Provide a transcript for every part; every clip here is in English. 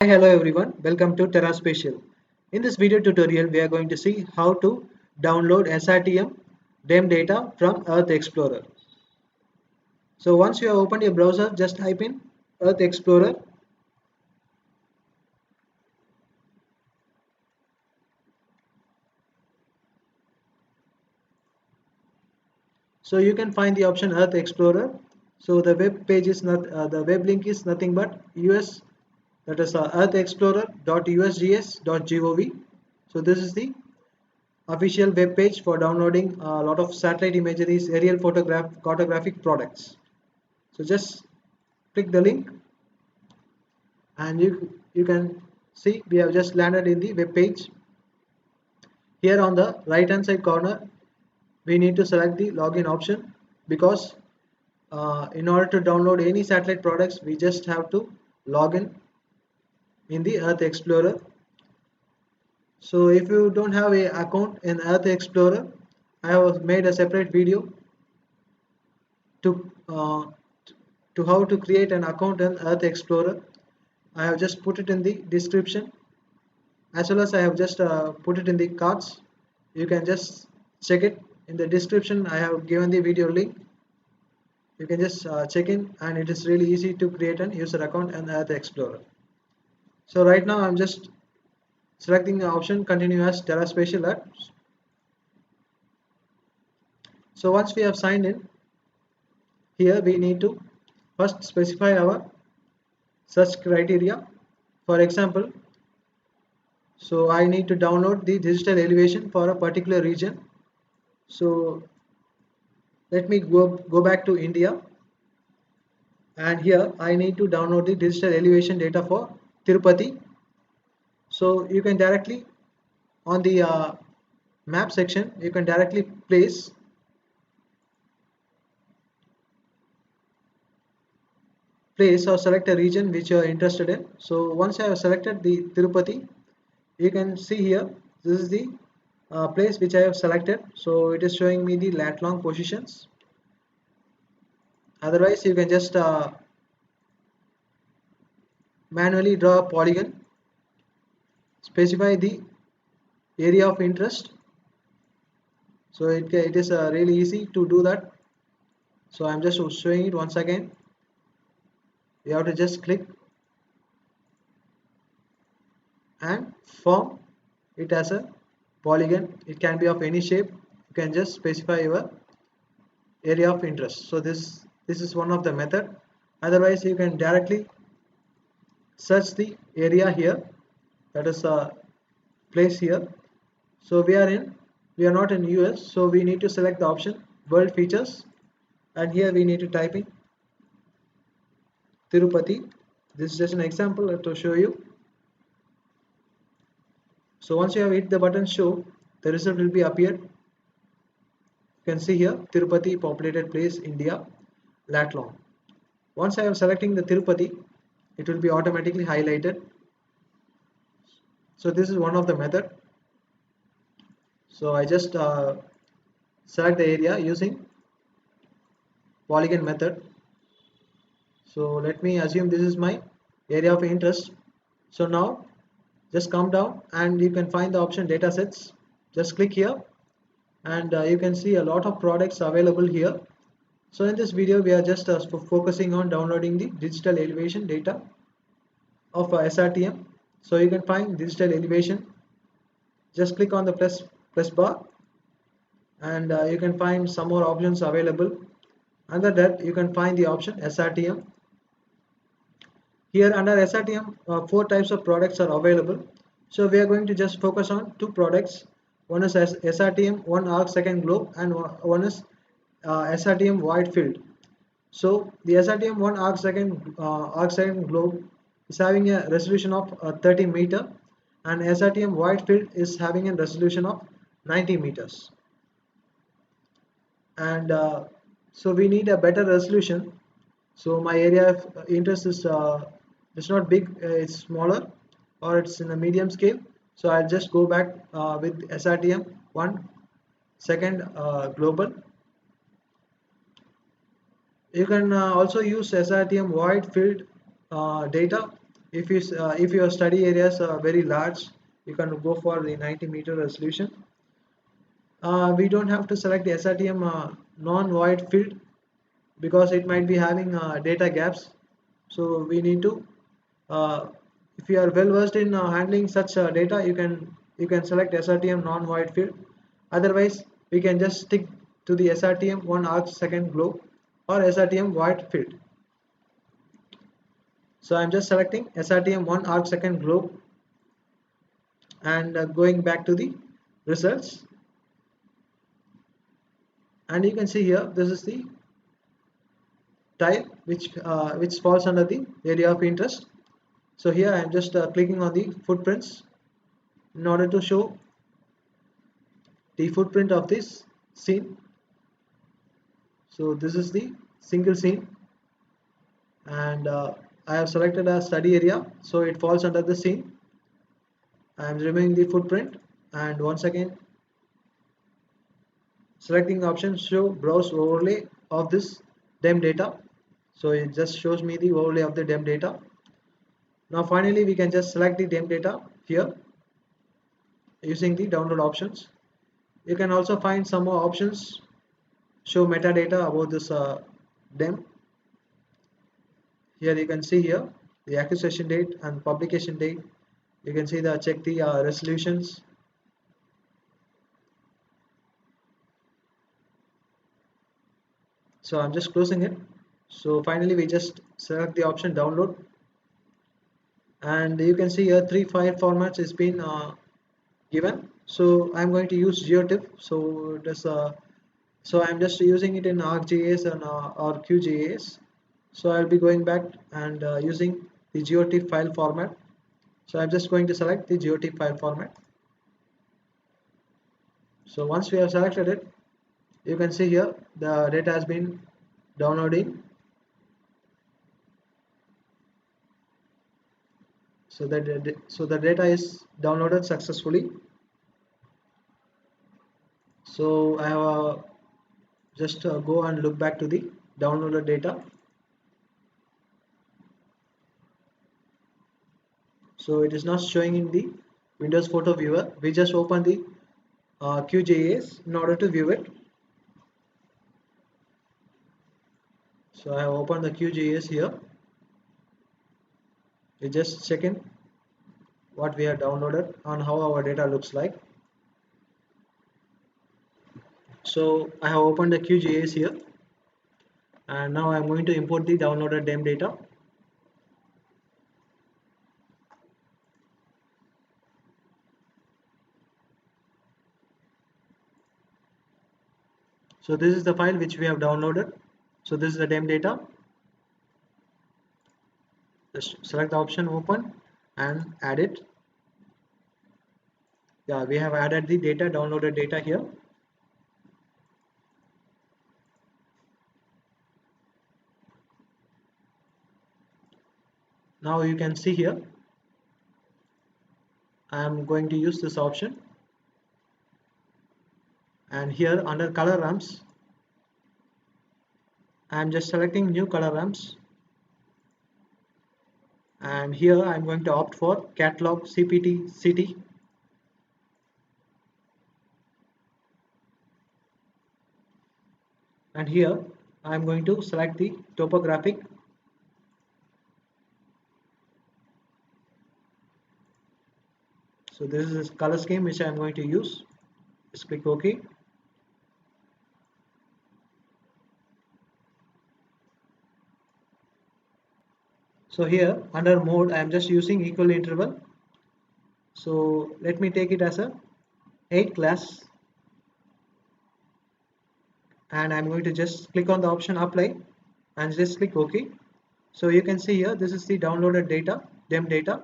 Hi, hello everyone. Welcome to TerraSpatial. In this video tutorial, we are going to see how to download SRTM DEM data from Earth Explorer. So once you have opened your browser, just type in Earth Explorer. So you can find the option Earth Explorer. So the web page is not the web link is nothing but US, that is earthexplorer.usgs.gov. So this is the official web page for downloading a lot of satellite imageries, aerial cartographic products. So just click the link and you can see we have just landed in the web page. Here on the right hand side corner we need to select the login option because in order to download any satellite products we just have to log in the Earth Explorer. So if you don't have a account in Earth Explorer, I have made a separate video to to how to create an account in Earth Explorer. I have just put it in the description, as well as I have just put it in the cards. You can just check it in the description. I have given the video link. You can just check in, and it is really easy to create an user account in Earth Explorer. So right now I'm just selecting the option continue as TerraSpatial Labs. So once we have signed in, here we need to first specify our search criteria. For example, so I need to download the digital elevation for a particular region. So let me go back to India, and here I need to download the digital elevation data for Tirupati. So you can directly on the map section you can directly place or select a region which you are interested in. So once I have selected the Tirupati, you can see here this is the place which I have selected. So it is showing me the lat long positions. Otherwise you can just manually draw a polygon, specify the area of interest. So it is really easy to do that. So I'm just showing it once again. You have to just click and form it as a polygon. It can be of any shape. You can just specify your area of interest. So this is one of the method. Otherwise you can directly search the area here, that is a place here. So we are not in US, so we need to select the option world features, and here we need to type in Tirupati. This is just an example to show you. So once you have hit the button show, the result will be appeared. You can see here Tirupati populated place India lat long. Once I am selecting the Tirupati, it will be automatically highlighted. So this is one of the method. So I just select the area using polygon method. So let me assume this is my area of interest. So now just come down and you can find the option datasets. Just click here and you can see a lot of products available here. So in this video we are just focusing on downloading the digital elevation data of SRTM. So you can find digital elevation. Just click on the plus bar and you can find some more options available. Under that you can find the option SRTM. Here under SRTM, 4 types of products are available. So we are going to just focus on 2 products. One is SRTM 1 arc second globe, and one is SRTM wide field. So the SRTM 1 arc second globe is having a resolution of 30 meter, and SRTM wide field is having a resolution of 90 meters. And so we need a better resolution. So my area of interest is it's not big, it's smaller, or it's in a medium scale. So I'll just go back with SRTM 1 second global. You can also use SRTM wide field data if your study areas are very large, you can go for the 90-meter resolution. We don't have to select the SRTM non-void field because it might be having data gaps. So we need to, if you are well versed in handling such data, you can select SRTM non-void field. Otherwise, we can just stick to the SRTM 1 arc second globe or SRTM void field. So I'm just selecting SRTM 1 arc second globe and going back to the results. And you can see here, this is the tile which falls under the area of interest. So here I am just clicking on the footprints in order to show the footprint of this scene. So this is the single scene, and I have selected a study area, so it falls under the scene. I am removing the footprint, and once again selecting the option show browse overlay of this DEM data. So it just shows me the overlay of the DEM data. Now finally we can just select the DEM data here using the download options. You can also find some more options, show metadata about this DEM. Here you can see here the acquisition date and publication date. You can see the check the resolutions. So I'm just closing it. So finally we just select the option download, and you can see here 3 file formats is been given. So I'm going to use GeoTIFF. So I'm just using it in ArcGIS and or QGIS. So I'll be going back and using the GeoTIFF file format. So I'm just going to select the GeoTIFF file format. So once we have selected it, you can see here the data has been downloading. So the data is downloaded successfully. So I have just go and look back to the downloaded data. So it is not showing in the Windows Photo Viewer. We just open the QGIS in order to view it. So I have opened the QGIS here. We just check in what we have downloaded and how our data looks like. So I have opened the QGIS here, and now I am going to import the downloaded DEM data. So this is the file which we have downloaded. So this is the DEM data. Just select the option open and add it. Yeah, we have added the data, downloaded data here. Now you can see here, I am going to use this option, and here under color ramps I am just selecting new color ramps, and here I am going to opt for catalog CPT city. And here I am going to select the topographic. So this is color scheme which I am going to use. Just click OK. So here under mode I am just using equal interval. So let me take it as a 8 class, and I'm going to just click on the option apply and just click OK. So you can see here this is the downloaded data, DEM data.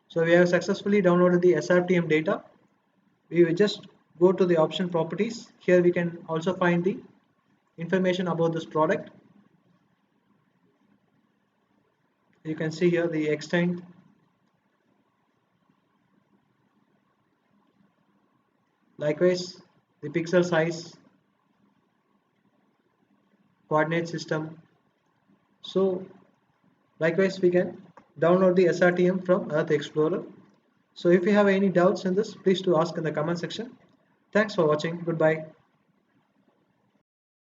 So we have successfully downloaded the SRTM data. We will just go to the option properties. Here we can also find the information about this product. You can see here the extent, likewise the pixel size, coordinate system. So likewise we can download the SRTM from Earth Explorer. So if you have any doubts in this, please do ask in the comment section. Thanks for watching. Goodbye.